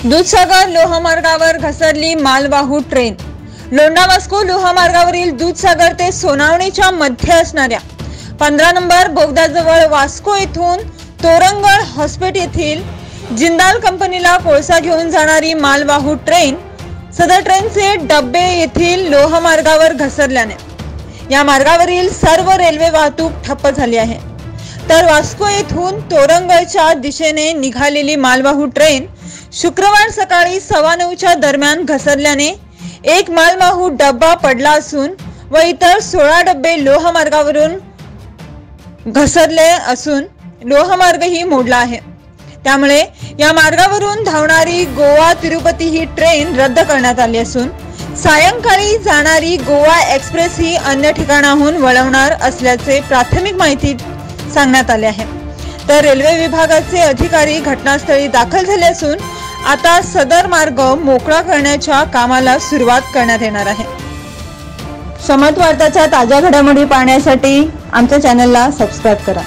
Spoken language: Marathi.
दूधसागर लोहमार्गावर घसरली मालवाहू ट्रेन। लोंढा मस्को लोहमार्गावरील दूधसागर ते सोनावणीच्या मध्ये असणाऱ्या 15 नंबर बोगद्याजवळ वास्को येथून तोरंगळ हॉस्पिटल येथील जिंदाल कंपनीला कोळसा घेऊन जाणारी मालवाहू ट्रेन सदर ट्रेनचे डब्बे येथील लोहमार्गावर घसरल्याने या मार्गावरील सर्व रेल्वे वाहतूक ठप्प झाली आहे। तर वास्को येथून तोरंगळच्या दिशेने निघालेली मालवाहू ट्रेन शुक्रवार सकाळी 9:15च्या दरम्यान घसरल्याने एक मालवाहू डब्बा पडला असून व इतर 16 डब्बे लोहमार्गावरून घसरले असून लोहमार्ग ही मोडला आहे। त्यामुळे या मार्गावरून धावणारी गोवा तिरुपती ही ट्रेन रद्द करण्यात आली असून सायंकाळी जाणारी गोवा एक्सप्रेस ही अन्य ठिकाणाहून वळवणार असल्याचे प्राथमिक माहिती सांगण्यात आले आहे। तर रेल्वे विभागाचे अधिकारी घटनास्थळी दाखल झाले असून आता सदर मार्ग मोकळा करण्याच्या कामाला सुरुवात करण्यात येणार आहे। समर्थ वार्ताच्या ताज्या घडामोडी पाहण्यासाठी आमच्या चॅनलला सबस्क्राइब करा।